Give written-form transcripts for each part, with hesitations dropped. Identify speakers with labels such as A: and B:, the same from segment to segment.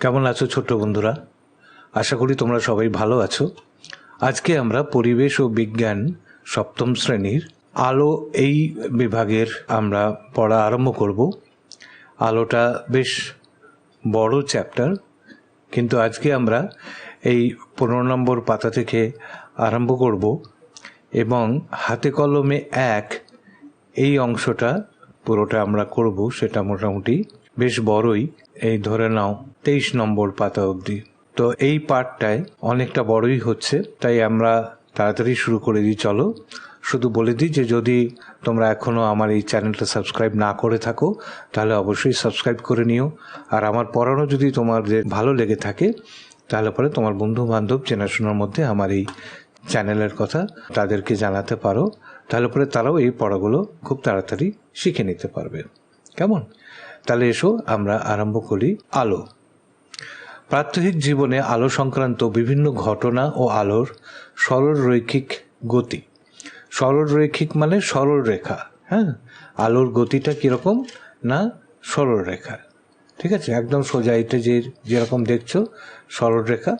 A: কেমন আছো ছোট্ট বন্ধুরা? আশা করি তোমরা সবাই ভালো আছো। আজকে আমরা পরিবেশ ও বিজ্ঞান সপ্তম শ্রেণীর আলো এই বিভাগের আমরা পড়া আরম্ভ করব। আলোটা বেশ বড় চ্যাপ্টার, কিন্তু আজকে আমরা এই 15 নম্বর পাতা থেকে আরম্ভ করব এবং হাতে কলমে এই অংশটা পুরোটা আমরা করব। সেটা মোটামুটি বেশ বড়ই, এই ধরে নাও 23 নম্বর পাতা অবধি। তো এই পার্টটায় অনেকটা বড়ই হচ্ছে, তাই আমরা তাড়াতাড়ি শুরু করে দিই। চলো, শুধু বলে দিই যে যদি তোমরা এখনও আমার এই চ্যানেলটা সাবস্ক্রাইব না করে থাকো তাহলে অবশ্যই সাবস্ক্রাইব করে নিও। আর আমার পড়ানো যদি তোমাদের ভালো লেগে থাকে তাহলে পরে তোমার বন্ধু বান্ধব চেনাশোনার মধ্যে আমার এই চ্যানেলের কথা তাদেরকে জানাতে পারো, তাহলে পরে তারাও এই পড়াগুলো খুব তাড়াতাড়ি শিখে নিতে পারবে। কেমন? তাহলে এসো আমরা আরম্ভ করি। আলো। প্রাত্যহিক জীবনে আলো সংক্রান্ত বিভিন্ন ঘটনা ও আলোর সরল রৈখিক গতি। সরল রৈখিক মানে সরল রেখা। হ্যাঁ, আলোর গতিটা কীরকম না সরল রেখা। ঠিক আছে, একদম সোজা, এটা যেরকম দেখছো সরল রেখা,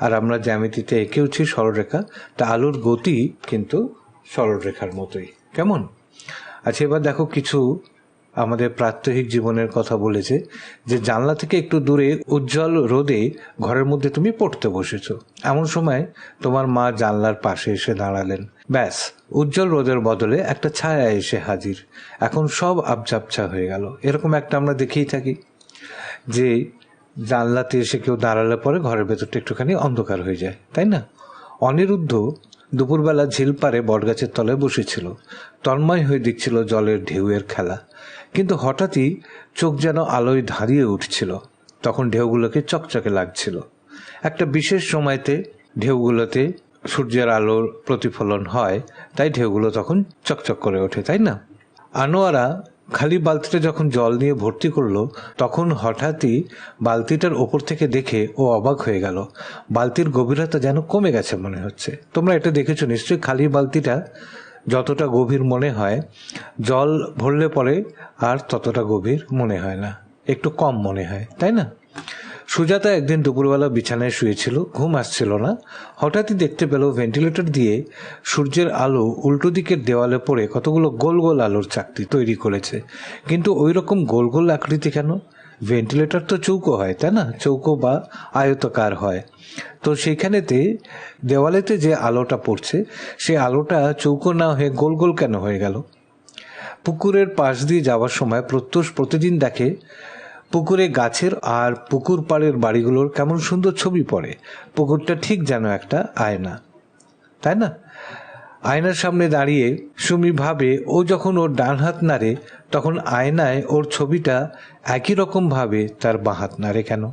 A: আর আমরা জ্যামিতিতে এঁকেওছি সরল রেখা, তা আলোর গতি কিন্তু সরল রেখার মতোই। কেমন? আচ্ছা, এবার দেখো কিছু আমাদের প্রাত্যহিক জীবনের কথা বলেছে যে জানলা থেকে একটু দূরে উজ্জ্বল রোদে ঘরের মধ্যে তুমি পড়তে বসেছো। এমন সময় তোমার মা জানলার পাশে এসে দাঁড়ালেন। ব্যাস, উজ্জ্বল রোদের বদলে একটা ছায়া এসে হাজির। এখন সব আবঝাবছা হয়ে গেল। এরকম একটা আমরা দেখেই থাকি যে জানলাতে এসে কেউ দাঁড়ালে পরে ঘরের ভেতরটা একটুখানি অন্ধকার হয়ে যায়, তাই না? অনিরুদ্ধ দুপুরবেলা ঝিল পাড়ে বটগাছের তলায় বসেছিল। তন্ময় হয়ে দেখছিল জলের ঢেউয়ের খেলা। কিন্তু হঠাৎই চোখ যেন আলোয় ধাঁধিয়ে উঠছিল। তখন ঢেউগুলোকে চকচকে লাগছিল। একটা বিশেষ সময়তে ঢেউগুলোতে সূর্যের আলোর প্রতিফলন হয়, তাই ঢেউগুলো তখন চকচক করে ওঠে, তাই না? আনোয়ারা খালি বালতিটা যখন জল নিয়ে ভর্তি করলো, তখন হঠাৎই বালতিটার ওপর থেকে দেখে ও অবাক হয়ে গেল। বালতির গভীরতা যেন কমে গেছে মনে হচ্ছে। তোমরা এটা দেখেছো নিশ্চয়ই, খালি বালতিটা যতটা গভীর মনে হয়, জল ভরলে পরে আর ততটা গভীর মনে হয় না, একটু কম মনে হয়, তাই না? সুজাতা একদিন দুপুরবেলা বিছানায় শুয়েছিল, ঘুম আসছিল না। হঠাৎই দেখতে পেল ভেন্টিলেটর দিয়ে সূর্যের আলো উল্টো দিকের দেওয়ালে পড়ে কতগুলো গোল গোল আলোর চাকতি তৈরি করেছে। কিন্তু ওই রকম গোল গোল আকৃতি কেন? ভেন্টিলেটর তো চৌকো হয়, তাই না? চৌকো বা আয়তাকার হয়। তো সেইখানেতে দেওয়ালেতে যে আলোটা পড়ছে সে আলোটা চৌকো না হয়ে গোল গোল কেন হয়ে গেল? পুকুরের পাশ দিয়ে যাওয়ার সময় প্রত্যুষ প্রতিদিন দেখে পুকুরে গাছের আর পুকুর পাড়ের বাড়িগুলোর কেমন সুন্দর ছবি পড়ে। পুকুরটা ঠিক যেন একটা আয়না, তাই না? আয়নার সামনে দাঁড়িয়ে সুমি ভাবে ও যখন ওর ডান হাত নাড়ে তখন আয়নায় ওর ছবিটা একই রকম ভাবে তার বাঁ হাত নাড়ে কেন?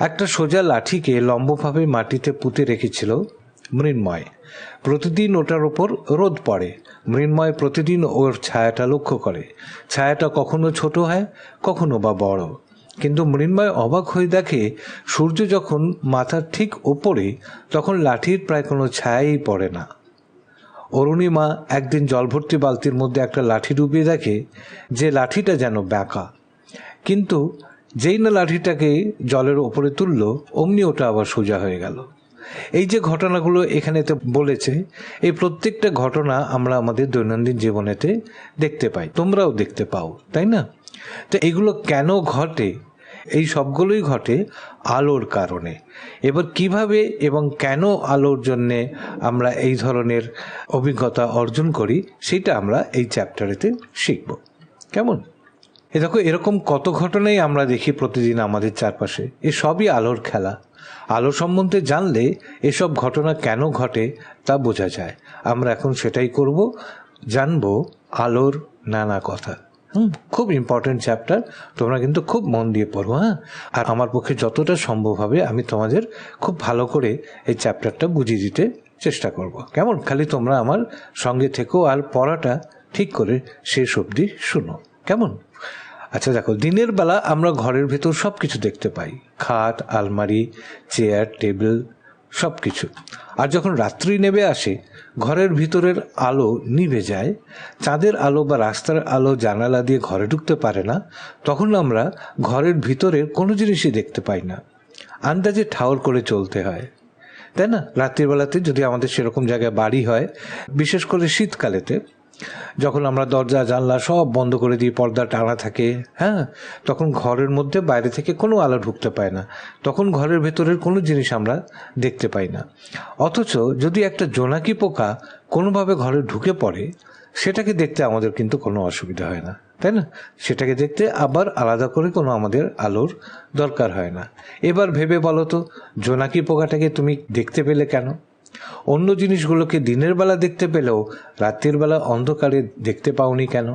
A: একটা সোজা লাঠিকে লম্বভাবে মাটিতে পুঁতে রেখেছিল মৃন্ময়। প্রতিদিন ওটার ওপর রোদ পড়ে। মৃন্ময় প্রতিদিন ওর ছায়াটা লক্ষ্য করে। ছায়াটা কখনো ছোট হয়, কখনো বা বড়। কিন্তু মৃন্ময় অবাক হয়ে দেখে সূর্য যখন মাথার ঠিক ওপরে তখন লাঠির প্রায় কোনো ছায়াই পড়ে না। অরুণিমা একদিন জলভর্তি বালতির মধ্যে একটা লাঠি ডুবিয়ে দেখে যে লাঠিটা যেন বাঁকা, কিন্তু যেই না লাঠিটাকে জলের ওপরে তুলল অমনি ওটা আবার সোজা হয়ে গেল। এই যে ঘটনাগুলো এখানেতে বলেছে, এই প্রত্যেকটা ঘটনা আমরা আমাদের দৈনন্দিন জীবনেতে দেখতে পাই, তোমরাও দেখতে পাও, তাই না? তো এগুলো কেন ঘটে? এই সবগুলোই ঘটে আলোর কারণে। এবার কিভাবে এবং কেন আলোর জন্যে আমরা এই ধরনের অভিজ্ঞতা অর্জন করি সেটা আমরা এই চ্যাপ্টারেতে শিখব। কেমন? দেখো, এরকম কত ঘটনাই আমরা দেখি প্রতিদিন আমাদের চারপাশে। এ সবই আলোর খেলা। আলো সম্বন্ধে জানলে এসব ঘটনা কেন ঘটে তা বোঝা যায়। আমরা এখন সেটাই করব, জানবো আলোর নানা কথা। খুব ইম্পর্টেন্ট চ্যাপ্টার, তোমরা কিন্তু খুব মন দিয়ে পড়ো। হ্যাঁ, আর আমার পক্ষে যতটা সম্ভব হবে আমি তোমাদের খুব ভালো করে এই চ্যাপ্টারটা বুঝিয়ে দিতে চেষ্টা করব। কেমন? খালি তোমরা আমার সঙ্গে থেকো আর পড়াটা ঠিক করে শেষ অবধি শুনো। কেমন? আচ্ছা দেখো, দিনের বেলা আমরা ঘরের ভেতর সব কিছু দেখতে পাই। খাট, আলমারি, চেয়ার, টেবিল সব কিছু। আর যখন রাত্রি নেমে আসে, ঘরের ভিতরের আলো নিভে যায়, চাঁদের আলো বা রাস্তার আলো জানালা দিয়ে ঘরে ঢুকতে পারে না, তখন আমরা ঘরের ভিতরের কোনো জিনিসই দেখতে পাই না, আন্দাজে ঠাউর করে চলতে হয়, তাই না? রাত্রিবেলাতে যদি আমাদের সেরকম জায়গায় বাড়ি হয়, বিশেষ করে শীতকালেতে, যখন আমরা দরজা জানলা সব বন্ধ করে দিয়ে পর্দা টানা থাকে, হ্যাঁ, তখন ঘরের মধ্যে বাইরে থেকে কোনো আলো ঢুকতে পায় না, তখন ঘরের ভেতরের কোনো জিনিস আমরা দেখতে পাই না। অথচ যদি একটা জোনাকি পোকা কোনোভাবে ঘরে ঢুকে পড়ে, সেটাকে দেখতে আমাদের কিন্তু কোনো অসুবিধা হয় না, তাই না? সেটাকে দেখতে আবার আলাদা করে কোনো আমাদের আলোর দরকার হয় না। এবার ভেবে বলো তো, জোনাকি পোকাটাকে তুমি দেখতে পেলে কেন? অন্য জিনিসগুলোকে দিনের বেলা দেখতে পেলেও রাত্রির বেলা অন্ধকারে দেখতে পাওনি কেন?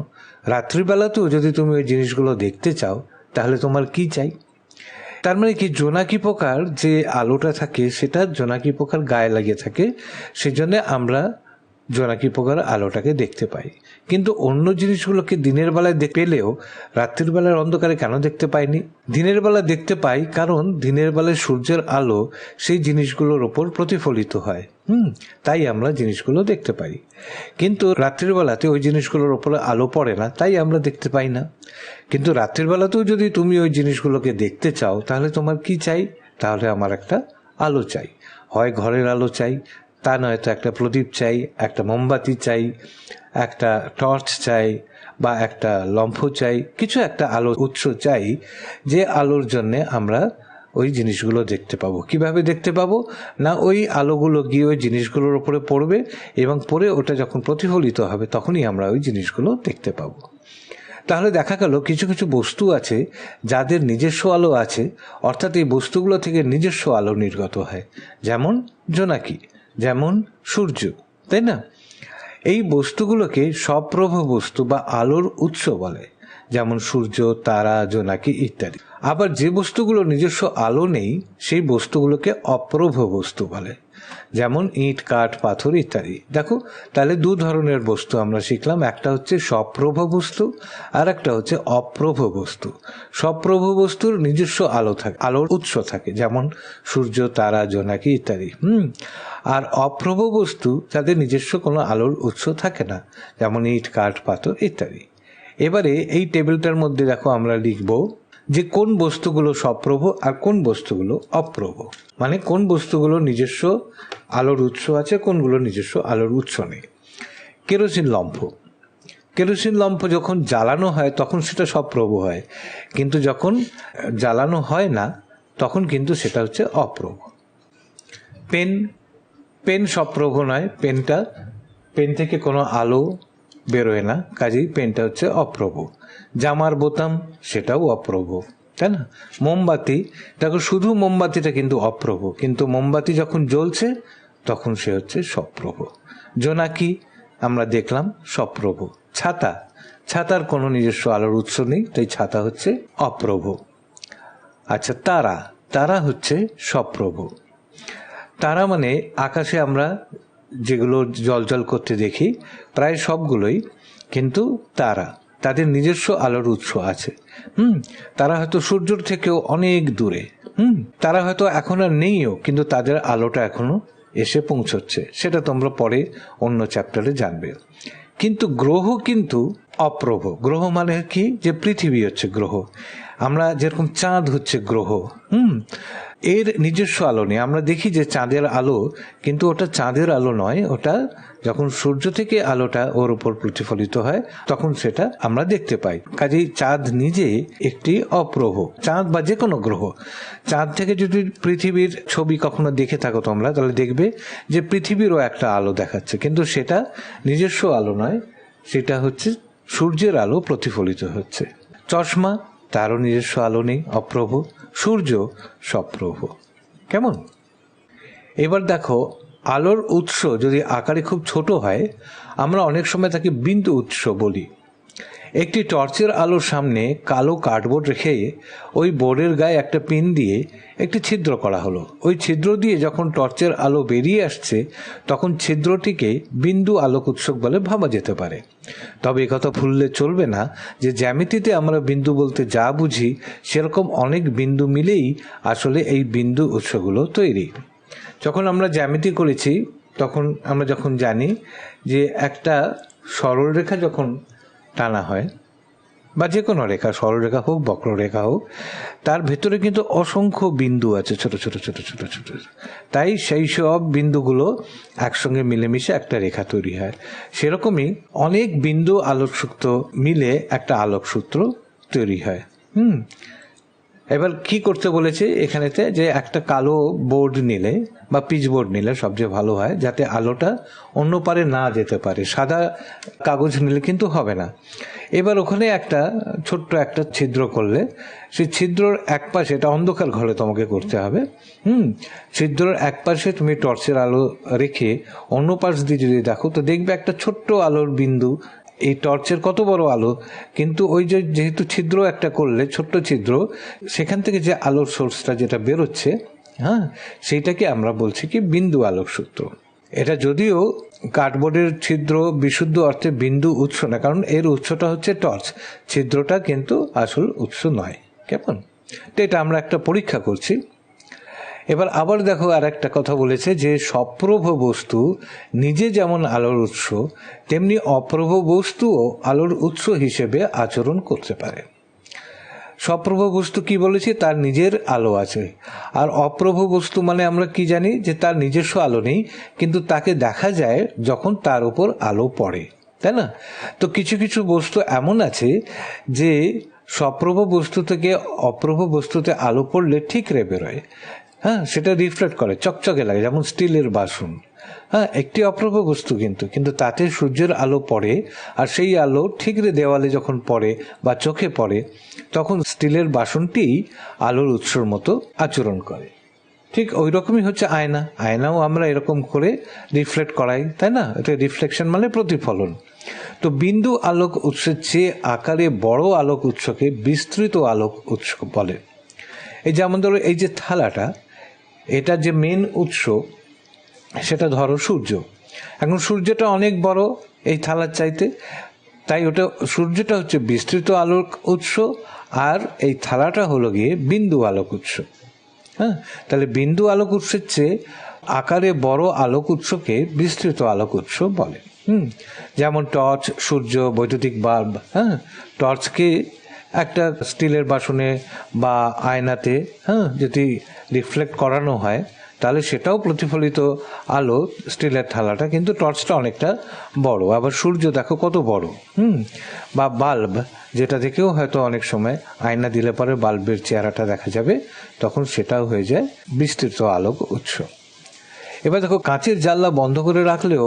A: রাত্রিবেলাতেও যদি তুমি ওই জিনিসগুলো দেখতে চাও, তাহলে তোমার কি চাই? তার মানে কি, জোনাকি পোকার যে আলোটা থাকে সেটা জোনাকি পোকার গায়ে লাগিয়ে থাকে, সেজন্য আমরা জোনাকি পোকার আলোটাকে দেখতে পাই। কিন্তু অন্য জিনিসগুলোকে দিনের বেলায় পেলেও রাত্রির বেলার অন্ধকারে কেন দেখতে পাইনি? দিনের বেলা দেখতে পাই কারণ দিনের বেলায় সূর্যের আলো সেই জিনিসগুলোর ওপর প্রতিফলিত হয়, তাই আমরা জিনিসগুলো দেখতে পাই। কিন্তু রাত্রির বেলাতে ওই জিনিসগুলোর ওপরে আলো পড়ে না, তাই আমরা দেখতে পাই না। কিন্তু রাত্রির বেলাতেও যদি তুমি ওই জিনিসগুলোকে দেখতে চাও, তাহলে তোমার কি চাই? তাহলে আমার একটা আলো চাই, হয় ঘরের আলো চাই, তা নয়তো একটা প্রদীপ চাই, একটা মোমবাতি চাই, একটা টর্চ চাই, বা একটা লম্ফ চাই, কিছু একটা আলো উৎস চাই, যে আলোর জন্যে আমরা ওই জিনিসগুলো দেখতে পাবো। কিভাবে দেখতে পাবো? না, ওই আলোগুলো গিয়ে ওই জিনিসগুলোর উপরে পড়বে এবং পড়ে ওটা যখন প্রতিফলিত হবে তখনই আমরা ওই জিনিসগুলো দেখতে পাবো। তাহলে দেখা গেল কিছু কিছু বস্তু আছে যাদের নিজস্ব আলো আছে, অর্থাৎ এই বস্তুগুলো থেকে নিজস্ব আলো নির্গত হয়, যেমন জোনাকি, যেমন সূর্য, তাই না? এই বস্তুগুলোকে সপ্রভ বস্তু বা আলোর উৎস বলে, যেমন সূর্য, তারা, জোনাকি ইত্যাদি। আবার যে বস্তুগুলো নিজস্ব আলো নেই, সেই বস্তুগুলোকে অপ্রভ বস্তু বলে, যেমন ইট, কাঠ, পাথর ইত্যাদি। দেখো, তাহলে দু ধরনের বস্তু আমরা শিখলাম, একটা হচ্ছে সপ্রভ বস্তু, আর একটা হচ্ছে অপ্রভ বস্তু। সপ্রভ বস্তুর নিজস্ব আলো থাকে, আলোর উৎস থাকে, যেমন সূর্য, তারা, জোনাকি ইত্যাদি। আর অপ্রভ বস্তু যাদের নিজস্ব কোনো আলোর উৎস থাকে না, যেমন ইট, কাঠ, পাথর ইত্যাদি। এবারে এই টেবিলটার মধ্যে দেখো আমরা লিখব যে কোন বস্তুগুলো সপ্রভ আর কোন বস্তুগুলো অপ্রভ, মানে কোন বস্তুগুলো নিজস্ব আলোর উৎস আছে, কোনগুলো নিজস্ব আলোর উৎস নেই। কেরোসিন লম্ফ, কেরোসিন লম্ফ যখন জ্বালানো হয় তখন সেটা সপ্রভ হয়, কিন্তু যখন জ্বালানো হয় না তখন কিন্তু সেটা হচ্ছে অপ্রভ। পেন, পেন সপ্রভ নয়, পেন থেকে কোনো আলো বেরোয় না, কাজেই পেনটা হচ্ছে অপ্রভ। জামার বোতাম, সেটাও অপ্রভ, তাই না? মোমবাতি, দেখো শুধু মোমবাতিটা কিন্তু অপ্রভ, কিন্তু মোমবাতি যখন জ্বলছে তখন সে হচ্ছে সপ্রভ। জোনাকি আমরা দেখলাম সপ্রভ। ছাতা, ছাতার কোনো নিজস্ব আলোর উৎস নেই, তাই ছাতা হচ্ছে অপ্রভ। আচ্ছা, তারা, তারা হচ্ছে সপ্রভ। তারা মানে আকাশে আমরা যেগুলো জলজল করতে দেখি প্রায় সবগুলোই কিন্তু তারা, তাদের নিজস্ব আলোর উৎস আছে। তারা হয়তো সূর্যের থেকেও অনেক দূরে, তারা হয়তো এখন আর নেইও, কিন্তু তাদের আলোটা এখনো এসে পৌঁছচ্ছে, সেটা তোমরা পরে অন্য চ্যাপ্টারে জানবে। কিন্তু গ্রহ কিন্তু অপ্রভ। গ্রহ মানে কি? যে পৃথিবী হচ্ছে গ্রহ, আমরা যেরকম চাঁদ হচ্ছে গ্রহ, এর নিজস্ব আলো নেই। আমরা দেখি যে চাঁদের আলো, কিন্তু ওটা চাঁদের আলো নয়, ওটা যখন সূর্য থেকে আলোটা ওর উপর প্রতিফলিত হয় তখন সেটা আমরা দেখতে পাই। কাজেই চাঁদ নিজে একটি অপ্রভ। চাঁদ বা যে কোনো গ্রহ, চাঁদ থেকে যদি পৃথিবীর ছবি কখনো দেখে থাকো তোমরা, তাহলে দেখবে যে পৃথিবীরও একটা আলো দেখাচ্ছে, কিন্তু সেটা নিজস্ব আলো নয়, সেটা হচ্ছে সূর্যের আলো প্রতিফলিত হচ্ছে। চশমা, তারও নিজস্ব আলো নেই, অপ্রভ। সূর্য সপ্রভ। কেমন? এবার দেখো, আলোর উৎস যদি আকারে খুব ছোট হয়, আমরা অনেক সময় তাকে বিন্দু উৎস বলি। একটি টর্চের আলোর সামনে কালো কার্ডবোর্ড রেখে ওই বোর্ডের গায়ে একটা পিন দিয়ে একটি ছিদ্র করা হলো। ওই ছিদ্র দিয়ে যখন টর্চের আলো বেরিয়ে আসছে তখন ছিদ্রটিকে বিন্দু আলোক উৎসক বলে ভাবা যেতে পারে। তবে একথা ভুললে চলবে না যে জ্যামিতিতে আমরা বিন্দু বলতে যা বুঝি সেরকম অনেক বিন্দু মিলেই আসলে এই বিন্দু উৎসগুলো তৈরি। যখন আমরা জ্যামিতি করেছি তখন আমরা যখন জানি যে একটা সরলরেখা যখন টানা হয় বা যে কোনো রেখা, সরলরেখা হোক বক্ররেখা হোক, তার ভেতরে কিন্তু অসংখ্য বিন্দু আছে, ছোট ছোট ছোট ছোট ছোট। তাই সেই সব বিন্দুগুলো একসঙ্গে মিলেমিশে একটা রেখা তৈরি হয়। সেরকমই অনেক বিন্দু আলোকসূত্র মিলে একটা আলোকসূত্র তৈরি হয়। এবার কি করতে বলেছে এখানেতে, যে একটা কালো বোর্ড নিলে বা পিচবোর্ড নিলে সবচেয়ে ভালো হয়, যাতে আলোটা অন্য পারে না যেতে পারে। সাদা কাগজ নিলে কিন্তু হবে না। এবার ওখানে একটা ছোট্ট একটা ছিদ্র করলে, সেই ছিদ্রর এক পাশে, এটা অন্ধকার ঘরে তোমাকে করতে হবে, ছিদ্রর এক পাশে তুমি টর্চের আলো রেখে অন্য পাশ দিয়ে যদি দেখো, তো দেখবে একটা ছোট্ট আলোর বিন্দু। এই টর্চের কত বড় আলো, কিন্তু ওই যে যেহেতু ছিদ্র একটা করলে, ছোট্ট ছিদ্র, সেখান থেকে যে আলোর সোর্সটা যেটা বেরোচ্ছে, সেইটাকে আমরা বলছি কি বিন্দু আলোকসূত্র। এটা যদিও কার্ডবোর্ডের ছিদ্র বিশুদ্ধ অর্থে বিন্দু উৎস না, কারণ এর উৎসটা হচ্ছে টর্চ, ছিদ্রটা কিন্তু আসল উৎস নয়। কেমন? তো এটা আমরা একটা পরীক্ষা করছি। এবার আবার দেখো আর একটা কথা বলেছে যে সপ্রভ বস্তু নিজে যেমন আলোর উৎস, তেমনি অপ্রভ বস্তুও আলোর উৎস হিসেবে আচরণ করতে পারে। সপ্রভ বস্তু কি বলেছি, তার নিজের আলো আছে। আর অপ্রভ বস্তু মানে আমরা কি জানি, যে তার নিজস্ব আলো নেই, কিন্তু তাকে দেখা যায় যখন তার উপর আলো পড়ে, তাই না? তো কিছু কিছু বস্তু এমন আছে যে সপ্রভ বস্তু থেকে অপ্রভ বস্তুতে আলো পড়লে ঠিকরে বেরোয়, সেটা রিফ্লেক্ট করে, চকচকে লাগে, যেমন স্টিলের বাসন। একটি অপ্রভ বস্তু, কিন্তু তাতে সূর্যের আলো পড়ে, আর সেই আলো ঠিকরে দেওয়ালে যখন পড়ে বা চোখে পড়ে, তখন স্টিলের বাসনটি আলোর উৎসর মতো আচরণ করে। ঠিক ওই রকমই হচ্ছে আয়না। আয়নাও আমরা এরকম করে রিফ্লেক্ট করাই, তাই না? এটা রিফ্লেকশন মানে প্রতিফলন। তো বিন্দু আলোক উৎসের চেয়ে আকারে বড় আলোক উৎসকে বিস্তৃত আলোক উৎস বলে। এই যেমন ধরো এই যে থালাটা, এটা যে মেন উৎস, সেটা ধরো সূর্য। এখন সূর্যটা অনেক বড় এই থালার চাইতে, তাই ওটা সূর্যটা হচ্ছে বিস্তৃত আলোক উৎস, আর এই থালাটা হলো গিয়ে বিন্দু আলোক উৎস। তাহলে বিন্দু আলোক উৎসের চেয়ে আকারে বড় আলোক উৎসকে বিস্তৃত আলোক উৎস বলে। যেমন টর্চ, সূর্য, বৈদ্যুতিক বাল্ব। টর্চকে একটা স্টিলের বাসনে বা আয়নাতে যদি রিফ্লেক্ট করানো হয়, তাহলে সেটাও প্রতিফলিত আলো, স্টিলের থালাটা, কিন্তু টর্চটা অনেকটা বড়। আবার সূর্য দেখো কত বড়। বা বাল্ব, যেটা থেকেও হয়তো অনেক সময় আয়না দিলে পরে বাল্বের চেহারাটা দেখা যাবে, তখন সেটাও হয়ে যায় বিস্তৃত আলোক উৎস। এবার দেখো কাঁচের জানলা বন্ধ করে রাখলেও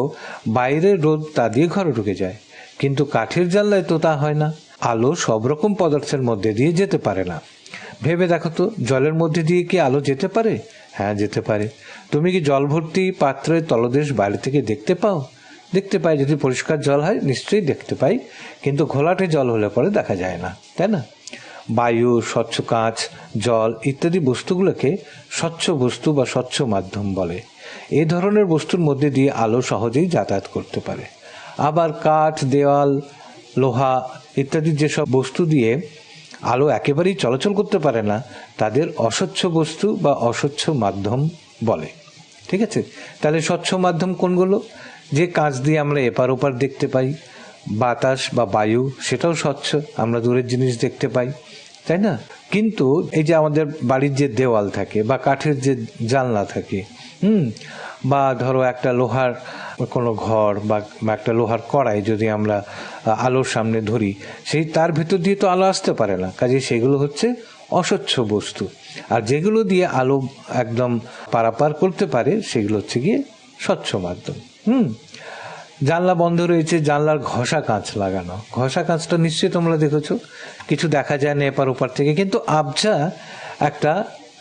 A: বাইরের রোদ তা দিয়ে ঘরে ঢুকে যায়, কিন্তু কাঠের জানলায় তো তা হয় না। আলো সব রকম পদার্থের মধ্যে দিয়ে যেতে পারে না। ভেবে দেখো তো, জলের মধ্যে দিয়ে কি আলো যেতে পারে? হ্যাঁ, যেতে পারে। তুমি কি জল ভর্তি পাত্রের তলদেশ বাইরে থেকে দেখতে পাও? দেখতে পাই, যদি পরিষ্কার জল হয় নিশ্চয়ই দেখতে পাই, কিন্তু ঘোলাটে জল হলে পরে দেখা যায় না, তাই না? বায়ু, স্বচ্ছ কাঁচ, জল ইত্যাদি বস্তুগুলোকে স্বচ্ছ বস্তু বা স্বচ্ছ মাধ্যম বলে। এই ধরনের বস্তুর মধ্যে দিয়ে আলো সহজেই যাতায়াত করতে পারে। আবার কাঠ, দেওয়াল, লোহা ইত্যাদি যেসব বস্তু দিয়ে আলো একেবারেই চলাচল করতে পারে না, তাদের অস্বচ্ছ বস্তু বা অস্বচ্ছ মাধ্যম বলে। ঠিক আছে? তাহলে স্বচ্ছ মাধ্যম কোনগুলো? যে কাঁচ দিয়ে আমরা এপার ওপার দেখতে পাই, বাতাস বা বায়ু, সেটাও স্বচ্ছ, আমরা দূরের জিনিস দেখতে পাই, তাই না? কিন্তু এই যে আমাদের বাড়ির যে দেওয়াল থাকে বা কাঠের যে জানলা থাকে, বা ধরো একটা লোহার কোনো ঘর বা একটা লোহার কড়াই যদি আমরা আলোর সামনে ধরি, সেই তার ভেতর দিয়ে তো আলো আসতে পারে না, কাজে সেগুলো হচ্ছে অস্বচ্ছ বস্তু। আর যেগুলো দিয়ে আলো একদম পারাপার করতে পারে, সেগুলো হচ্ছে গিয়ে স্বচ্ছ মাধ্যম। জানলা বন্ধ রয়েছে, জানলার ঘষা কাঁচ লাগানো। ঘষা কাঁচটা নিশ্চয়ই তোমরা দেখেছো, কিছু দেখা যায় না এপার ওপার থেকে, কিন্তু আবঝা একটা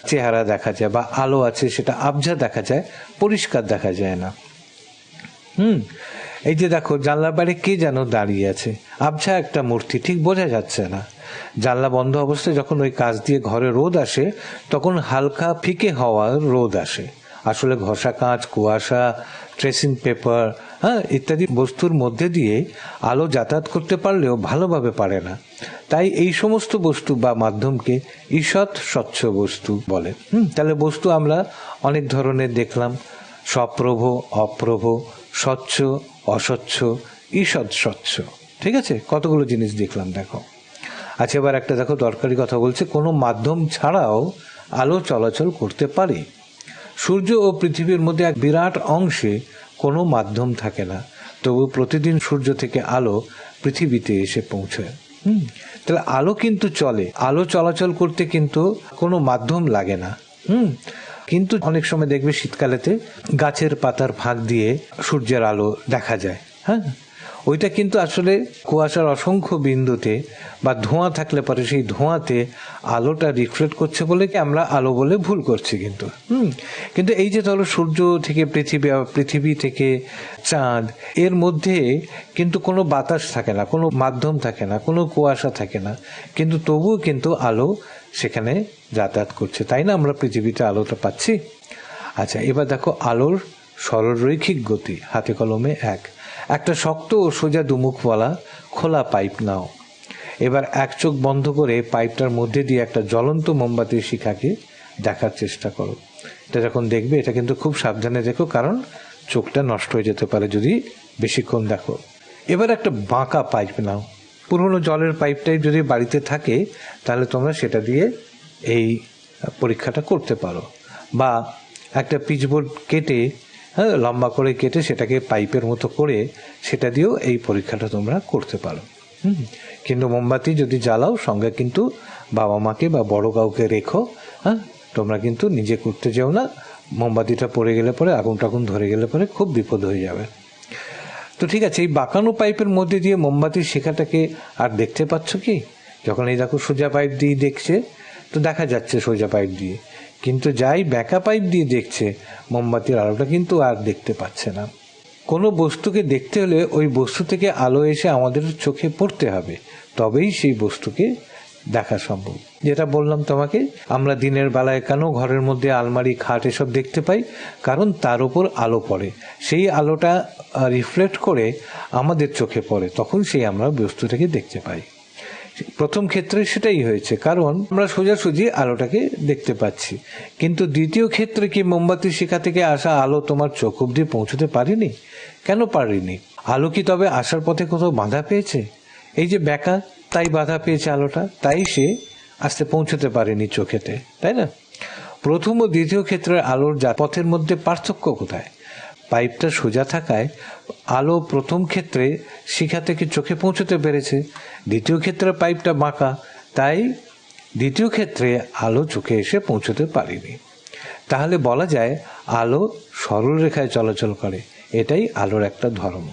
A: চেহারা দেখা যায়, বা আলো আছে সেটা আবঝা দেখা যায়, পরিষ্কার দেখা যায় না। এই যে দেখো জানলার বাইরে কে যেন দাঁড়িয়ে আছে, আবঝা একটা মূর্তি, ঠিক বোঝা যাচ্ছে না। জানলা বন্ধ অবস্থায় যখন ওই কাঁচ দিয়ে ঘরে রোদ আসে, তখন হালকা ফিকে হওয়ার রোদ আসে। আসলে ঘষা কাঁচ, কুয়াশা, ট্রেসিং পেপার ইত্যাদি বস্তুর মধ্যে দিয়ে আলো যাতায়াত করতে পারলেও ভালোভাবে পারে না। তাই এই সমস্ত বস্তু বা মাধ্যমকে ঈষৎ স্বচ্ছ বস্তু বলে। তাহলে বস্তু আমরা অনেক ধরনের দেখলাম, সপ্রভ, অপ্রভ, স্বচ্ছ, অস্বচ্ছ, ঈষৎ স্বচ্ছ। ঠিক আছে, কতগুলো জিনিস দেখলাম দেখো। আচ্ছা, এবার একটা দেখো দরকারি কথা বলছে, কোনো মাধ্যম ছাড়াও আলো চলাচল করতে পারে। সূর্য ও পৃথিবীর মধ্যে এক বিরাট অংশে কোনো মাধ্যম থাকে না, তবু প্রতিদিন সূর্য থেকে আলো পৃথিবীতে এসে পৌঁছায়। তাহলে আলো কিন্তু চলে, আলো চলাচল করতে কিন্তু কোনো মাধ্যম লাগে না। কিন্তু অনেক সময় দেখবে শীতকালেতে গাছের পাতার ফাঁক দিয়ে সূর্যের আলো দেখা যায়। হ্যাঁ, ওইটা কিন্তু আসলে কুয়াশার অসংখ্য বিন্দুতে বা ধোঁয়া থাকলে পরে সেই ধোঁয়াতে আলোটা রিফ্লেক্ট করছে বলে কি আমরা আলো বলে ভুল করছি। কিন্তু এই যে ধরো সূর্য থেকে পৃথিবী, পৃথিবী থেকে চাঁদ, এর মধ্যে কিন্তু কোনো বাতাস থাকে না, কোনো মাধ্যম থাকে না, কোনো কুয়াশা থাকে না, কিন্তু তবুও কিন্তু আলো সেখানে যাতায়াত করছে, তাই না আমরা পৃথিবীতে আলোটা পাচ্ছি। আচ্ছা, এবার দেখো আলোর সরলরৈখিক গতি হাতে কলমে একটা শক্ত ও সোজা দুমুখওয়ালা খোলা পাইপ নাও। এবার এক চোখ বন্ধ করে পাইপটার মধ্যে দিয়ে একটা জ্বলন্ত মোমবাতির শিখাকে দেখার চেষ্টা করো। এটা যখন দেখবে এটা কিন্তু খুব সাবধানে দেখো, কারণ চোখটা নষ্ট হয়ে যেতে পারে যদি বেশিক্ষণ দেখো। এবার একটা বাঁকা পাইপ নাও। পুরনো জলের পাইপটাই যদি বাড়িতে থাকে তাহলে তোমরা সেটা দিয়ে এই পরীক্ষাটা করতে পারো, বা একটা পিচবোর্ড কেটে, লম্বা করে কেটে সেটাকে পাইপের মতো করে সেটা দিয়েও এই পরীক্ষাটা তোমরা করতে পারো। কিন্তু মোমবাতি যদি জ্বালাও সঙ্গে কিন্তু বাবা মাকে বা বড় কাউকে রেখো। তোমরা কিন্তু নিজে করতে যেও না, মোমবাতিটা পড়ে গেলে পরে আগুন টাগুন ধরে গেলে পরে খুব বিপদ হয়ে যাবে। তো ঠিক আছে, এই বাঁকানো পাইপের মধ্যে দিয়ে মোমবাতির শিখাটাকে আর দেখতে পাচ্ছ কি? যখন এই দেখো সোজা পাইপ দিয়ে দেখছে তো দেখা যাচ্ছে সোজা পাইপ দিয়ে, কিন্তু যাই ব্যাকা পাইপ দিয়ে দেখছে মোমবাতির আলোটা কিন্তু আর দেখতে পাচ্ছে না। কোনো বস্তুকে দেখতে হলে ওই বস্তু থেকে আলো এসে আমাদের চোখে পড়তে হবে, তবেই সেই বস্তুকে দেখা সম্ভব। যেটা বললাম তোমাকে, আমরা দিনের বেলায় কেন ঘরের মধ্যে আলমারি, খাট এসব দেখতে পাই? কারণ তার উপর আলো পড়ে, সেই আলোটা রিফ্লেক্ট করে আমাদের চোখে পড়ে, তখন সেই আমরা বস্তুটাকে দেখতে পাই। প্রথম ক্ষেত্রে সেটাই হয়েছে, কারণ আমরা সোজাসুজি আলোটাকে দেখতে পাচ্ছি। কিন্তু দ্বিতীয় ক্ষেত্রে কি মোমবাতির শিখা থেকে আসা আলো তোমার চোখ অবধি পৌঁছতে পারেনি? কেন পারেনি? আলো কি তবে আসার পথে কোথাও বাধা পেয়েছে? এই যে ব্যাকা, তাই বাধা পেয়েছে আলোটা, তাই সে আসতে পৌঁছতে পারেনি চোখেতে, তাই না? প্রথম ও দ্বিতীয় ক্ষেত্রে আলোর পথের মধ্যে পার্থক্য কোথায়? পাইপটা সোজা থাকায় আলো প্রথম ক্ষেত্রে শিখা থেকে চোখে পৌঁছতে পেরেছে, দ্বিতীয় ক্ষেত্রে পাইপটা বাঁকা, তাই দ্বিতীয় ক্ষেত্রে আলো চোখে এসে পৌঁছতে পারেনি। তাহলে বলা যায় আলো সরল রেখায় চলাচল করে, এটাই আলোর একটা ধর্ম।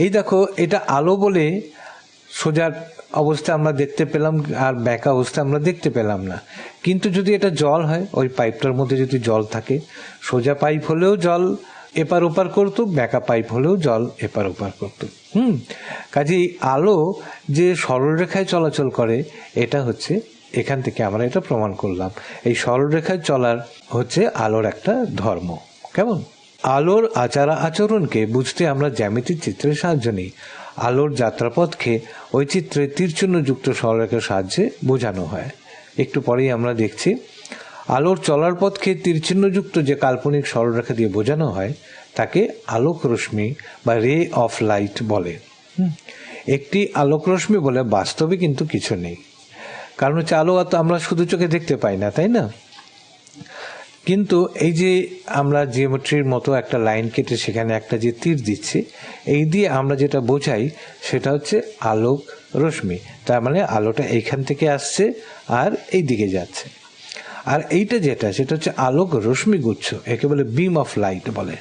A: এই দেখো, এটা আলো বলে সোজা অবস্থা আমরা দেখতে পেলাম আর ব্যাকা অবস্থা আমরা দেখতে পেলাম না। কিন্তু যদি এটা জল হয়, ওই পাইপটার মধ্যে যদি জল থাকে, সোজা পাইপ হলেও জল এপার ওপার করতো, ব্যাকা পাইপ হলেও জল এপার ওপার করতো। কাজেই আলো যে সরলরেখায় চলাচল করে, এটা হচ্ছে এখান থেকে আমরা এটা প্রমাণ করলাম। এই সরলরেখায় চলার হচ্ছে আলোর একটা ধর্ম। কেমন? আলোর আচার আচরণকে বুঝতে আমরা জ্যামিতিক চিত্রের সাহায্য নিই। আলোর যাত্রাপথকে ওই চিত্রে তীরচিহ্নযুক্ত সরলরেখার সাহায্যে বোঝানো হয়। একটু পরেই আমরা দেখছি আলোর চলার পথকে তীরচিহ্নযুক্ত যে কাল্পনিক সরলরেখা দিয়ে বোঝানো হয় তাকে আলোক রশ্মি বা রে অফ লাইট বলে। একটি আলোক রশ্মি বলে বাস্তবে কিন্তু কিছু নেই, কারণ হচ্ছে আলো তো আমরা শুধু চোখে দেখতে পাই না, তাই না? কিন্তু এই যে আমরা জিওমেট্রির মতো একটা লাইন কেটে সেখানে একটা যে তীর দিচ্ছি, এই দিয়ে আমরা যেটা বোঝাই সেটা হচ্ছে আলোক রশ্মি। তার মানে আলোটা এইখান থেকে আসছে আর এই দিকে যাচ্ছে। আর এইটা যেটা, সেটা হচ্ছে আলোক রশ্মি গুচ্ছ, একে বলে বিম অফ লাইট বলে।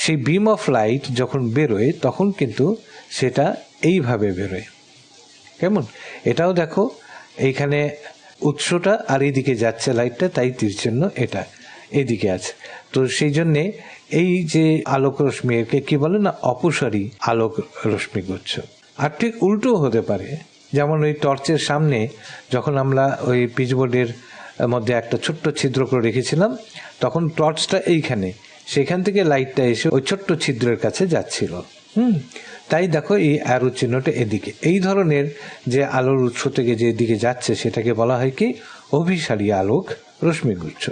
A: সেই বিম অফ লাইট যখন বেরোয় তখন কিন্তু সেটা এইভাবে বেরোয়। কেমন? এটাও দেখো, এইখানে উৎসটা আর এইদিকে যাচ্ছে লাইটটা, তাই তীরচিহ্ন এটা এইদিকে আছে। তো সেই জন্যে এই যে আলোক রশ্মি, একে কি বলে না, অপসরী আলোক রশ্মি গুচ্ছ। আর ঠিক উল্টো হতে পারে, যেমন ওই টর্চের সামনে যখন আমরা ওই পিচবোর্ডের মধ্যে একটা ছোট্ট ছিদ্র করে রেখেছিলাম, তখন টর্চটা এইখানে, সেখান থেকে লাইটটা এসে ওই ছোট্ট ছিদ্রের কাছে যাচ্ছিল। তাই দেখো এই অ্যারো চিহ্নটা এদিকে। এই ধরনের যে আলোর উৎস থেকে যে দিকে যাচ্ছে সেটাকে বলা হয় কি অভিসারী আলোক রশ্মিগুচ্ছ।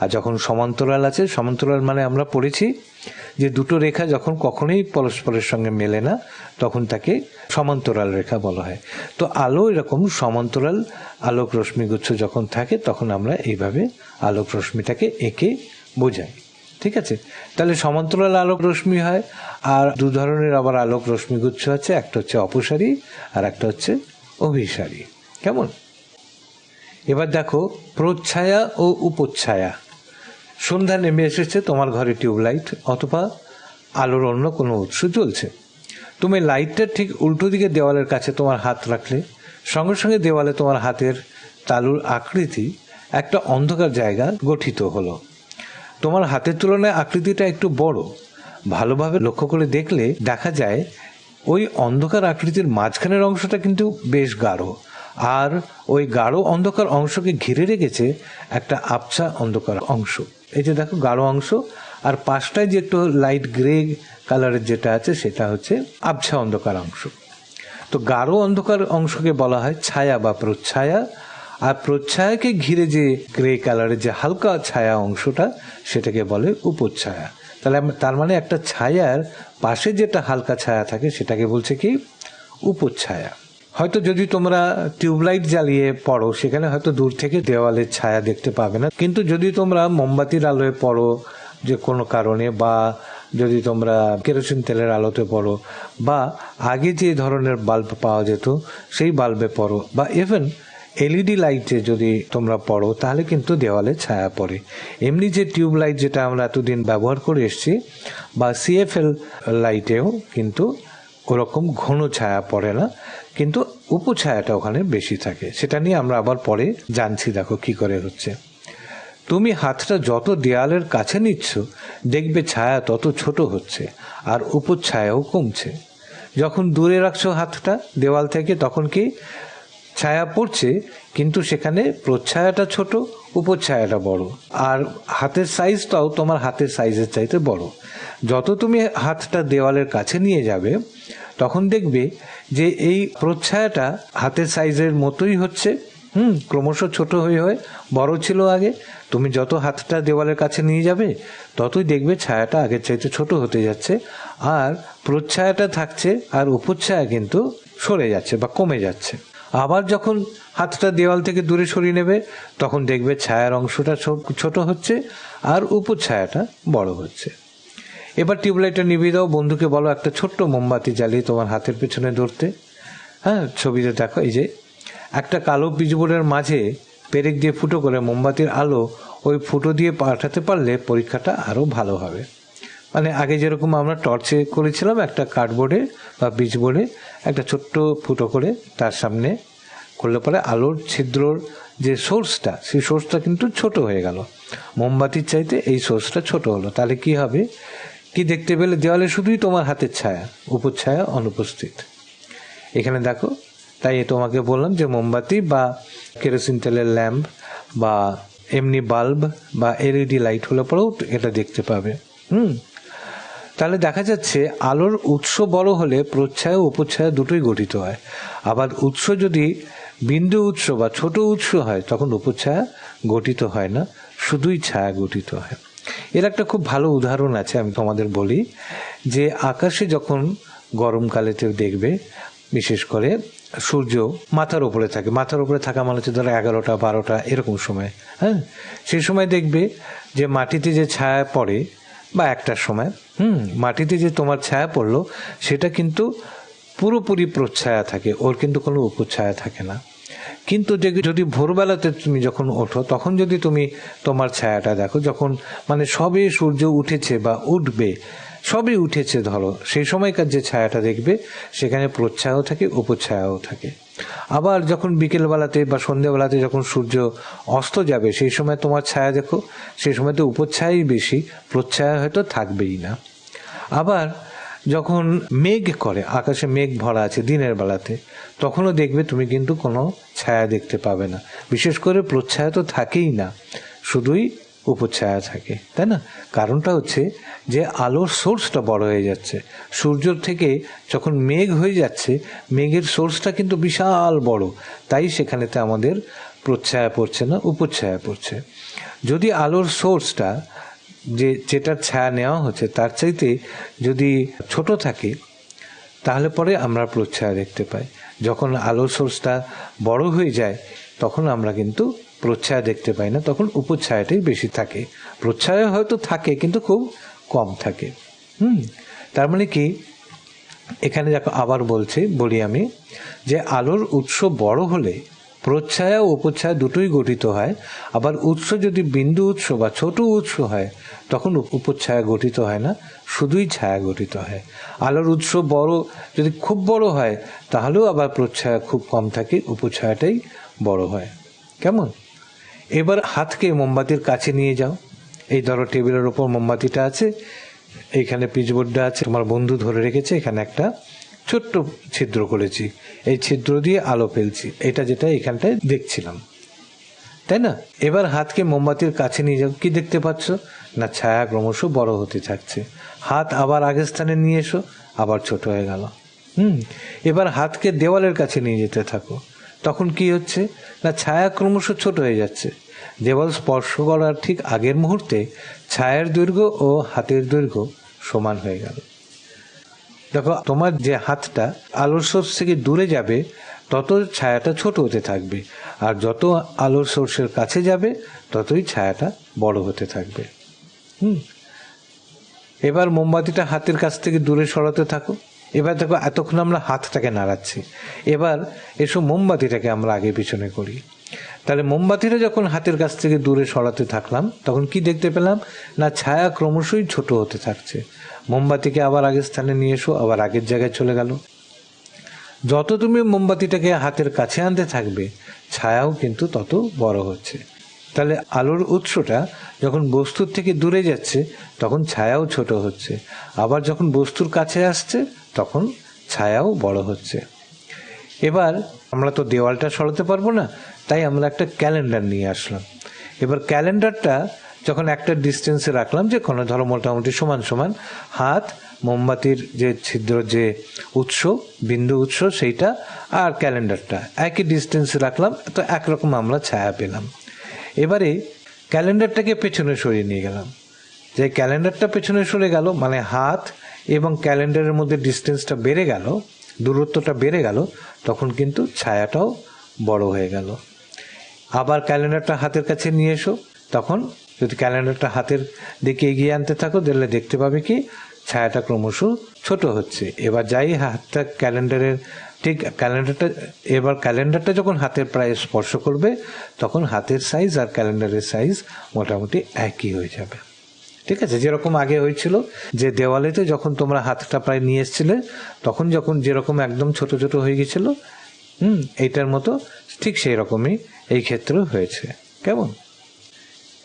A: আর যখন সমান্তরাল আছে, সমান্তরাল মানে আমরা পড়েছি যে দুটো রেখা যখন কখনোই পরস্পরের সঙ্গে মেলে না তখন তাকে সমান্তরাল রেখা বলা হয়। তো আলো এরকম সমান্তরাল আলোক রশ্মিগুচ্ছ যখন থাকে তখন আমরা এইভাবে আলোক রশ্মিটাকে এঁকে বোঝাই। ঠিক আছে, তাহলে সমান্তরাল আলোক রশ্মি হয়। আর দু ধরনের আবার আলোক রশ্মিগুচ্ছ আছে, একটা হচ্ছে অপসারী আর একটা হচ্ছে অভিসারী। কেমন? এবার দেখো প্রচ্ছায়া ও উপচ্ছায়া। সন্ধ্যা নেমে এসেছে, তোমার ঘরে টিউবলাইট অথবা আলোর অন্য কোনো উৎস জ্বলছে। তুমি লাইটটার ঠিক উল্টো দিকে দেওয়ালের কাছে তোমার হাত রাখলে সঙ্গে সঙ্গে দেওয়ালে তোমার হাতের তালুর আকৃতি একটা অন্ধকার জায়গা গঠিত হলো। তোমার হাতের তুলনায় আকৃতিটা একটু বড়। ভালোভাবে লক্ষ্য করে দেখলে দেখা যায় ওই অন্ধকার আকৃতির মাঝখানের অংশটা কিন্তু বেশ গাঢ়, আর ওই গাঢ় অন্ধকার অংশকে ঘিরে রেখেছে একটা আবছা অন্ধকার অংশ। এই যে দেখো গাঢ় অংশ, আর পাশটায় যে একটু লাইট গ্রে কালারের যেটা আছে সেটা হচ্ছে আবছা অন্ধকার অংশ। তো গাঢ় অন্ধকার অংশকে বলা হয় ছায়া বা প্রচ্ছায়া, আর প্রচ্ছায়াকে ঘিরে যে গ্রে কালারের যে হালকা ছায়া অংশটা সেটাকে বলে উপচ্ছায়া। তাহলে তার মানে একটা ছায়ার পাশে যেটা হালকা ছায়া থাকে সেটাকে বলছে কি উপচ্ছায়া। হয়তো যদি তোমরা টিউবলাইট জ্বালিয়ে পড়ো সেখানে হয়তো দূর থেকে দেওয়ালের ছায়া দেখতে পাবে না, কিন্তু যদি তোমরা মোমবাতির আলোয় পড়ো যে কোনো কারণে, বা যদি তোমরা কেরোসিন তেলের আলোতে পড়ো, বা আগে যে ধরনের বাল্ব পাওয়া যেত সেই বাল্বে পড়ো, বা ইভেন এলইডি লাইটে যদি তোমরা পড়ো তাহলে কিন্তু দেওয়ালে ছায়া পড়ে। এমনি যে টিউব লাইট যেটা আমরা এতদিন ব্যবহার করে এসেছি বা সিএফএল লাইটেও কিন্তু ওরকম ঘন ছায়া পড়ে না, কিন্তু উপছায়াটা ওখানে বেশি থাকে। সেটা নিয়ে আমরা আবার পরে জানছি, দেখো কি করে হচ্ছে। তুমি হাতটা যত দেয়ালের কাছে নিচ্ছ দেখবে ছায়া তত ছোট হচ্ছে আর উপছায়াও কমছে। যখন দূরে রাখছো হাতটা দেওয়াল থেকে তখন কি ছায়া পড়ছে, কিন্তু সেখানে প্রচ্ছায়াটা ছোট, উপচ্ছায়াটা বড়, আর হাতের সাইজটাও তোমার হাতের সাইজের চাইতে বড়। যত তুমি হাতটা দেওয়ালের কাছে নিয়ে যাবে তখন দেখবে যে এই প্রচ্ছায়াটা হাতের সাইজের মতোই হচ্ছে, ক্রমশ ছোট হয়ে হয়ে বড় ছিল আগে। তুমি যত হাতটা দেওয়ালের কাছে নিয়ে যাবে ততই দেখবে ছায়াটা আগের চাইতে ছোট হতে যাচ্ছে, আর প্রচ্ছায়াটা থাকছে আর উপচ্ছায়া কিন্তু সরে যাচ্ছে বা কমে যাচ্ছে। আবার যখন হাতটা দেওয়াল থেকে দূরে সরিয়ে নেবে তখন দেখবে ছায়ার অংশটা ছোট হচ্ছে আর উপচ্ছায়াটা বড় হচ্ছে। এবার টিউবলাইটটা নিভিয়ে দাও, বন্ধুকে বলো একটা ছোট্ট মোমবাতি জ্বালিয়ে তোমার হাতের পেছনে ধরতে। ছবিতে দেখো এই যে একটা কালো পিচবোর্ডের মাঝে পেরেক দিয়ে ফুটো করে মোমবাতির আলো ওই ফুটো দিয়ে পাঠাতে পারলে পরীক্ষাটা আরও ভালো হবে। মানে আগে যেরকম আমরা টর্চে করেছিলাম, একটা কার্ডবোর্ডে বা পিচবোর্ডে একটা ছোট্ট ফুটো করে তার সামনে করলে পরে আলোর ছিদ্রর যে সোর্সটা সেই সোর্সটা কিন্তু ছোট হয়ে গেল। মোমবাতির চাইতে এই সোর্সটা ছোট হলো, তাহলে কি হবে, কি দেখতে পেলে দেওয়ালে শুধুই তোমার হাতের ছায়া, উপচ্ছায়া অনুপস্থিত। এখানে দেখো, তাই তোমাকে বললাম যে মোমবাতি বা কেরোসিন তেলের ল্যাম্প বা এমনি বাল্ব বা এলইডি লাইট হলে পরেও এটা দেখতে পাবে। তাহলে দেখা যাচ্ছে আলোর উৎস বড় হলে প্রচ্ছায়া ও উপচ্ছায়া দুটোই গঠিত হয়। আবার উৎস যদি বিন্দু উৎস বা ছোট উৎস হয় তখন উপচ্ছায়া গঠিত হয় না, শুধুই ছায়া গঠিত হয়। এর একটা খুব ভালো উদাহরণ আছে, আমি তোমাদের বলি যে আকাশে যখন গরমকালেতেও দেখবে বিশেষ করে সূর্য মাথার উপরে থাকে, মাথার উপরে থাকা মানে হচ্ছে ধরো 11টা 12টা এরকম সময়, সেই সময় দেখবে যে মাটিতে যে ছায়া পড়ে বা একটার সময় মাটিতে যে তোমার ছায়া পড়লো সেটা কিন্তু পুরোপুরি প্রচ্ছায়া থাকে, ওর কিন্তু কোনো উপচ্ছায়া থাকে না। কিন্তু যদি ভোরবেলাতে তুমি যখন ওঠো তখন যদি তুমি তোমার ছায়াটা দেখো, যখন মানে সবে সূর্য উঠেছে বা উঠবে, সবই উঠেছে ধরো, সেই সময়কার যে ছায়াটা দেখবে সেখানে প্রচ্ছায়াও থাকে উপচ্ছায়াও থাকে। আবার যখন বিকেলবেলাতে বা সন্ধ্যেবেলাতে যখন সূর্য অস্ত যাবে সেই সময় তোমার ছায়া দেখো, সেই সময় তো উপচ্ছায়াই বেশি, প্রচ্ছায়া হয়তো থাকবেই না। আবার যখন মেঘ করে, আকাশে মেঘ ভরা আছে দিনের বেলাতে, তখনও দেখবে তুমি কিন্তু কোনো ছায়া দেখতে পাবে না, বিশেষ করে প্রচ্ছায়া তো থাকেই না, শুধুই উপচ্ছায়া থাকে, তাই না? কারণটা হচ্ছে যে আলোর সোর্সটা বড় হয়ে যাচ্ছে। সূর্য থেকে যখন মেঘ হয়ে যাচ্ছে, মেঘের সোর্সটা কিন্তু বিশাল বড়, তাই সেখানেতে আমাদের প্রচ্ছায়া পড়ছে না, উপচ্ছায়া পড়ছে। যদি আলোর সোর্সটা যেটার ছায়া নেওয়া হচ্ছে তার চাইতে যদি ছোট থাকে, তাহলে পরে আমরা প্রচ্ছায়া দেখতে পাই। যখন আলোর সোর্সটা বড় হয়ে যায় তখন আমরা কিন্তু প্রচ্ছায়া দেখতে পাই না, তখন উপচ্ছায়াটাই বেশি থাকে। প্রচ্ছায়া হয়তো থাকে কিন্তু খুব কম থাকে। তার মানে কি, এখানে দেখো আবার বলি আমি যে আলোর উৎস বড় হলে প্রচ্ছায়া ও উপচ্ছায়া দুটোই গঠিত হয়। আবার উৎস যদি বিন্দু উৎস বা ছোট উৎস হয় তখন উপচ্ছায়া গঠিত হয় না, শুধুই ছায়া গঠিত হয়। আলোর উৎস বড় যদি খুব বড় হয় তাহলেও আবার প্রচ্ছায়া খুব কম থাকে, উপচ্ছায়াটাই বড় হয়। কেমন? এবার হাতকে মোমবাতির কাছে নিয়ে যাও। এই ধরো টেবিলের ওপর মোমবাতিটা আছে, এইখানে পিচবোর্ডটা আছে, তোমার বন্ধু ধরে রেখেছে, এখানে একটা ছোট্ট ছিদ্র করেছি, এই ছিদ্র দিয়ে আলো ফেলছি, এটা যেটা এখানটায় দেখছিলাম, তাই না? এবার হাতকে মোমবাতির কাছে নিয়ে যাও, কি দেখতে পাচ্ছ না ছায়া ক্রমশ বড় হতে থাকছে। হাত আবার আগের স্থানে নিয়ে এসো, আবার ছোট হয়ে গেল। এবার হাতকে দেওয়ালের কাছে নিয়ে যেতে থাকো, তখন কি হচ্ছে না ছায়া ক্রমশ ছোট হয়ে যাচ্ছে। দেওয়াল স্পর্শ করার ঠিক আগের মুহূর্তে ছায়ার দৈর্ঘ্য ও হাতের দৈর্ঘ্য সমান হয়ে গেল। দেখো তোমার যে হাতটা আলোর সোর্স থেকে দূরে যাবে তত ছায়াটা ছোট হতে থাকবে, আর যত আলোর সোর্সের কাছে যাবে ততই ছায়াটা বড় হতে থাকবে। এবার মোমবাতিটা হাতের কাছ থেকে দূরে সরাতে থাকো। এবার দেখো এতক্ষণ আমরা হাতটাকে নাড়াচ্ছি, এবার এসো মোমবাতিটাকে আমরা আগে পিছনে করি। তাহলে মোমবাতিটা যখন হাতের কাছ থেকে দূরে সরাতে থাকলাম তখন কি দেখতে পেলাম না ছায়া ক্রমশই ছোট হতে থাকছে। মোমবাতিকে আবার আগের স্থানে নিয়ে এসো, আবার আগের জায়গায় চলে গেল। যত তুমি মোমবাতিটাকে হাতের কাছে আনতে থাকবে ছায়াও কিন্তু তত বড় হচ্ছে। তাহলে আলোর উৎসটা যখন বস্তুর থেকে দূরে যাচ্ছে তখন ছায়াও ছোট হচ্ছে, আবার যখন বস্তুর কাছে আসছে তখন ছায়াও বড় হচ্ছে। এবার আমরা তো দেওয়ালটা সরাতে পারবো না, তাই আমরা একটা ক্যালেন্ডার নিয়ে আসলাম। এবার ক্যালেন্ডারটা যখন একটা ডিস্টেন্সে রাখলাম, যে কোনো ধরো মোটামুটি সমান সমান, হাত মোমবাতির যে ছিদ্র যে উৎস বিন্দু উৎস সেইটা আর ক্যালেন্ডারটা একই ডিস্টেন্সে রাখলাম, তো একরকম আমরা ছায়া পেলাম। এবারে ক্যালেন্ডারটাকে পেছনে সরিয়ে নিয়ে গেলাম। যে ক্যালেন্ডারটা পেছনে সরে গেল মানে হাত এবং ক্যালেন্ডারের মধ্যে ডিস্টেন্সটা বেড়ে গেল, দূরত্বটা বেড়ে গেল, তখন কিন্তু ছায়াটাও বড় হয়ে গেল। আবার ক্যালেন্ডারটা হাতের কাছে নিয়ে এসো, তখন যদি ক্যালেন্ডারটা হাতের দিকে এগিয়ে আনতে থাকো তাহলে দেখতে পাবে কি ছায়াটা ক্রমশ ছোট হচ্ছে। এবার যাই হাতটা ক্যালেন্ডারের ঠিক ক্যালেন্ডারটা যখন হাতের প্রায় স্পর্শ করবে তখন হাতের সাইজ আর ক্যালেন্ডারের সাইজ মোটামুটি একই হয়ে যাবে। ঠিক আছে, যেরকম আগে হয়েছিল যে দেওয়ালেতে যখন তোমরা হাতটা প্রায় নিয়ে এসেছিলে তখন যখন যেরকম একদম ছোট ছোট হয়ে গেছিল, এইটার মতো ঠিক সেই রকমই এই ক্ষেত্রেও হয়েছে। কেমন?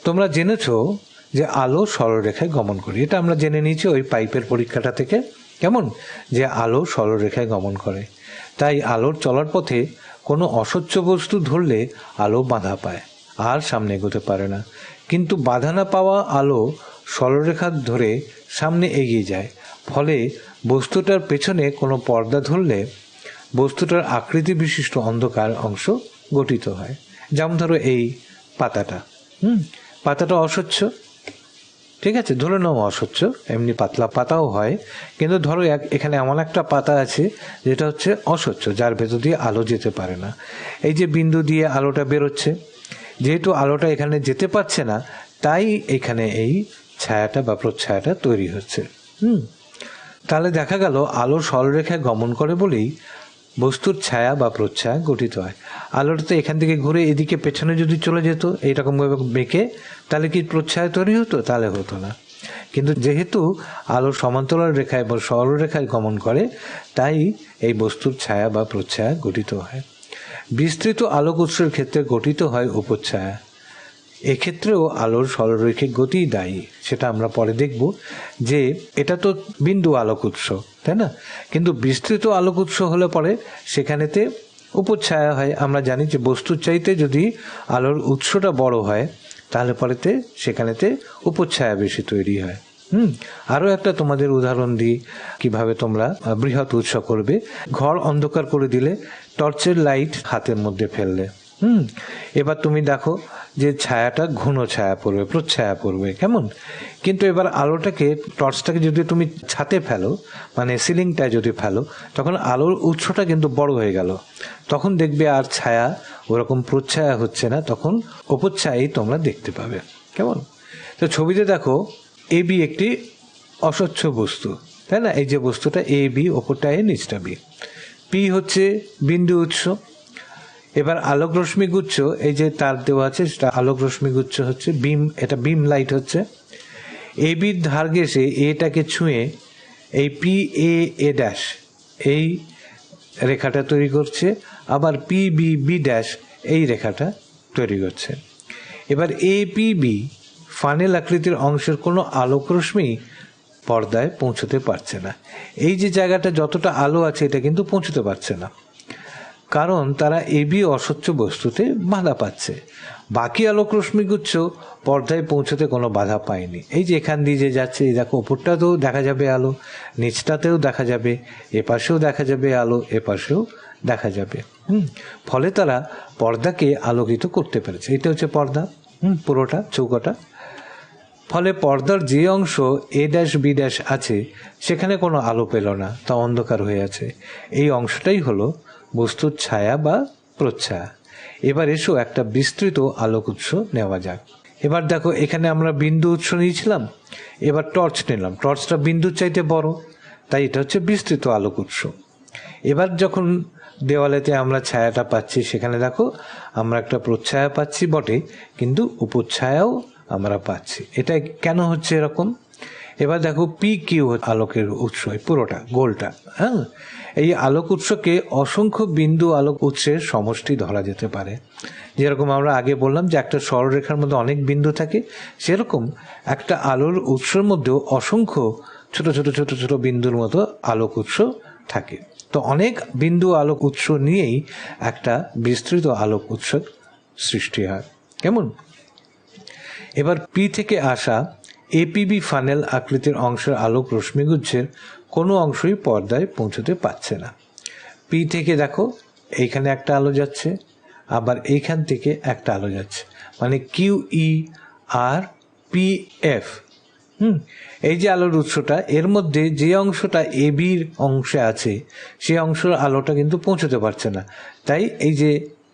A: তোমরা জেনেছো যে আলো সরলরেখায় গমন করে, এটা আমরা জেনে নিয়েছি ওই পাইপের পরীক্ষাটা থেকে। কেমন? যে আলো সরলরেখায় গমন করে, তাই আলোর চলার পথে কোনো অস্বচ্ছ বস্তু ধরলে আলো বাধা পায় আর সামনে এগোতে পারে না, কিন্তু বাধা না পাওয়া আলো সরলরেখা ধরে সামনে এগিয়ে যায়। ফলে বস্তুটার পেছনে কোনো পর্দা ধরলে বস্তুটার আকৃতি বিশিষ্ট অন্ধকার অংশ গঠিত হয়। যেমন ধরো এই পাতাটা অস্বচ্ছ, ঠিক আছে, ধরে নাও অস্বচ্ছ, এমনি পাতলা পাতাও হয়, কিন্তু ধরো এখানে এমন একটা পাতা আছে যেটা হচ্ছে অস্বচ্ছ, যার ভেতর দিয়ে আলো যেতে পারে না। এই যে বিন্দু দিয়ে আলোটা বেরোচ্ছে, যেহেতু আলোটা এখানে যেতে পারছে না তাই এখানে এই ছায়াটা বা প্রচ্ছায়াটা তৈরি হচ্ছে। তাহলে দেখা গেল আলো সরলরেখায় গমন করে বলেই বস্তুর ছায়া বা প্রচ্ছায়া গঠিত হয়। আলোটা তো এখান থেকে ঘুরে এদিকে পেছনে যদি চলে যেত এইরকমভাবে বেঁকে, তাহলে কি প্রচ্ছায়া তৈরি হতো? তাহলে হতো না। কিন্তু যেহেতু আলো সমান্তরাল রেখায় বা সরলরেখায় গমন করে তাই এই বস্তুর ছায়া বা প্রচ্ছায়া গঠিত হয়। বিস্তৃত আলোক উৎসের ক্ষেত্রে গঠিত হয় উপচ্ছায়া। এক্ষেত্রেও আলোর সরলরৈখিক গতি দায়ী, সেটা আমরা পরে দেখব। যে এটা তো বিন্দু আলোক উৎস, তাই না? কিন্তু বিস্তৃত আলোক উৎস হলে পরে সেখানেতে উপচ্ছায়া হয়। আমরা জানি যে বস্তুর চাইতে যদি আলোর উৎসটা বড় হয় তাহলে পরেতে সেখানেতে উপচ্ছায়া বেশি তৈরি হয়। আরও একটা তোমাদের উদাহরণ দিই কিভাবে তোমরা বৃহৎ উৎস করবে। ঘর অন্ধকার করে দিলে, টর্চের লাইট হাতের মধ্যে ফেললে, এবার তুমি দেখো যে ছায়াটা ঘন ছায়া পড়বে, প্রচ্ছায়া পড়বে, কেমন? কিন্তু এবার আলোটাকে, টর্চটাকে যদি তুমি ছাতে ফেলো, মানে সিলিংটায় যদি ফেলো, তখন আলোর উৎসটা কিন্তু বড় হয়ে গেল, তখন দেখবে আর ছায়া ওরকম প্রচ্ছায়া হচ্ছে না, তখন উপচ্ছায়াই তোমরা দেখতে পাবে, কেমন? তো ছবিতে দেখো এ বি একটি অস্বচ্ছ বস্তু, তাই না? এই যে বস্তুটা এ বি, ওপরটা এ, নিচটা বি। পি হচ্ছে বিন্দু উৎস। এবার আলোক রশ্মি গুচ্ছ, এই যে তার দেওয়া আছে সেটা আলোক রশ্মি গুচ্ছ হচ্ছে বিম, এটা বিম লাইট হচ্ছে। এ বির ধার ঘেঁষে এটাকে ছুঁয়ে এই পি এ ড্যাশ এই রেখাটা তৈরি করছে, আবার পি বি বি ড্যাশ এই রেখাটা তৈরি করছে। এবার এ পি বি ফানেল আকৃতির অংশের কোনো আলোক রশ্মি পর্দায় পৌঁছতে পারছে না। এই যে জায়গাটা যতটা আলো আছে এটা কিন্তু পৌঁছতে পারছে না, কারণ তারা এবি অস্বচ্ছ বস্তুতে বাধা পাচ্ছে। বাকি আলোক রশ্মিগুচ্ছ পর্দায় পৌঁছতে কোনো বাধা পায়নি। এই যে এখান দিয়ে যে যাচ্ছে, এই দেখো ওপরটাতেও দেখা যাবে আলো, নিচটাতেও দেখা যাবে, এপাশেও দেখা যাবে আলো, এপাশেও দেখা যাবে। ফলে তারা পর্দাকে আলোকিত করতে পেরেছে। এটা হচ্ছে পর্দা, পুরোটা চৌকাটা। ফলে পর্দার যে অংশ এ ড্যাশ বি ড্যাশ আছে সেখানে কোনো আলো পেল না, তা অন্ধকার হয়ে আছে। এই অংশটাই হলো বস্তুর ছায়া বা প্রচ্ছায়া। এবার এসো একটা বিস্তৃত আলোক উৎস নেওয়া যাক। এবার দেখো এখানে আমরা বিন্দু উৎস নিয়েছিলাম, এবার টর্চ নিলাম। টর্চটা বিন্দুর চাইতে বড়, তাই এটা হচ্ছে বিস্তৃত আলোক উৎস। এবার যখন দেওয়ালেতে আমরা ছায়াটা পাচ্ছি, সেখানে দেখো আমরা একটা প্রচ্ছায়া পাচ্ছি বটে, কিন্তু উপচ্ছায়াও আমরা পাচ্ছি। এটা কেন হচ্ছে এরকম? এবার দেখো পি কিউ আলোকের উৎস, পুরোটা গোলটা, এই আলোক উৎসকে অসংখ্য বিন্দু আলোক উৎসের সমষ্টি ধরা যেতে পারে। যেরকম আমরা আগে বললাম যে একটা সরলরেখার মধ্যে অনেক বিন্দু থাকে, সেরকম একটা আলোর উৎসের মধ্যেও অসংখ্য ছোট ছোট ছোট ছোট বিন্দুর মতো আলোক উৎস থাকে। তো অনেক বিন্দু আলোক উৎস নিয়েই একটা বিস্তৃত আলোক উৎস সৃষ্টি হয়, কেমন? এবার পি থেকে আসা এপিবি ফানেল আকৃতির অংশের আলোক রশ্মিগুচ্ছের কোনো অংশই পর্দায় পৌঁছতে পারছে না। পি থেকে দেখো এইখানে একটা আলো যাচ্ছে, আবার এইখান থেকে একটা আলো যাচ্ছে, মানে কিউ ই আর পি এফ। এই যে আলোর উৎসটা, এর মধ্যে যে অংশটা এ বির অংশে আছে সেই অংশের আলোটা কিন্তু পৌঁছতে পারছে না, তাই এই যে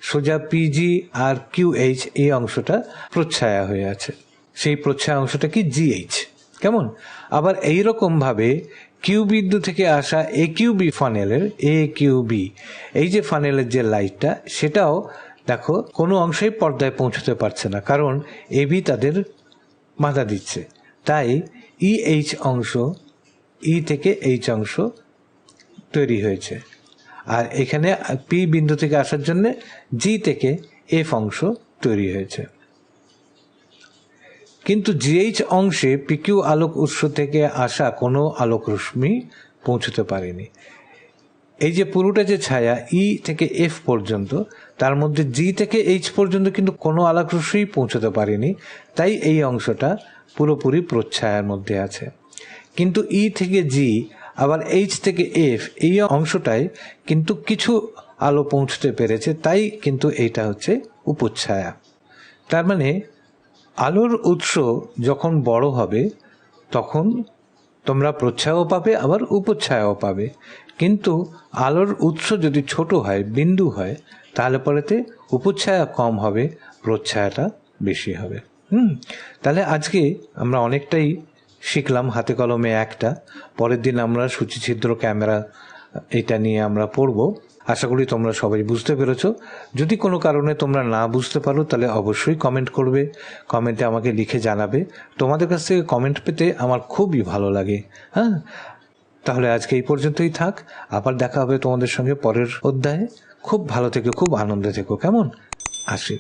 A: সোজা পিজি আর কিউ এইচ এই অংশটা প্রচ্ছায়া হয়ে আছে। সেই প্রচ্ছায়া অংশটা কি জিএইচ, কেমন? আবার এইরকমভাবে কিউ বিন্দু থেকে আসা এ কিউ বি ফানেলের এ কিউ বি এই যে ফানেলের যে লাইটটা, সেটাও দেখো কোনো অংশেই পর্দায় পৌঁছতে পারছে না, কারণ এ বি তাদের বাধা দিচ্ছে। তাই ই এইচ অংশ, ই থেকে এইচ অংশ তৈরি হয়েছে, আর এখানে পি বিন্দু থেকে আসার জন্য জি থেকে এফ অংশ তৈরি হয়েছে। কিন্তু জিএইচ অংশে পিকিউ আলোক উৎস থেকে আসা কোনো আলোক রশ্মি পৌঁছতে পারেনি। এই যে পুরোটা যে ছায়া ই থেকে এফ পর্যন্ত, তার মধ্যে জি থেকে এইচ পর্যন্ত কিন্তু কোনো আলোক রশ্মি পৌঁছতে পারেনি, তাই এই অংশটা পুরোপুরি প্রচ্ছায়ার মধ্যে আছে। কিন্তু ই থেকে জি আবার এইচ থেকে এফ এই অংশটায় কিন্তু কিছু আলো পৌঁছতে পেরেছে, তাই কিন্তু এইটা হচ্ছে উপচ্ছায়া। তার মানে আলোর উৎস যখন বড় হবে তখন তোমরা প্রচ্ছায়াও পাবে, আবার উপচ্ছায়াও পাবে। কিন্তু আলোর উৎস যদি ছোট হয়, বিন্দু হয়, তাহলে পরেতে উপচ্ছায়া কম হবে, প্রচ্ছায়াটা বেশি হবে। তাহলে আজকে আমরা অনেকটাই শিখলাম হাতে কলমে একটা। পরের দিন আমরা সূচিছিদ্র ক্যামেরা এটা নিয়ে আমরা পড়ব। আশা করি তোমরা সবাই বুঝতে পেরেছো। যদি কোনো কারণে তোমরা না বুঝতে পারো তাহলে অবশ্যই কমেন্ট করবে, কমেন্টে আমাকে লিখে জানাবে। তোমাদের কাছ থেকে কমেন্ট পেতে আমার খুবই ভালো লাগে। তাহলে আজকে এই পর্যন্তই থাক, আবার দেখা হবে তোমাদের সঙ্গে পরের অধ্যায়ে। খুব ভালো থেকো, খুব আনন্দে থেকো, কেমন? আসি।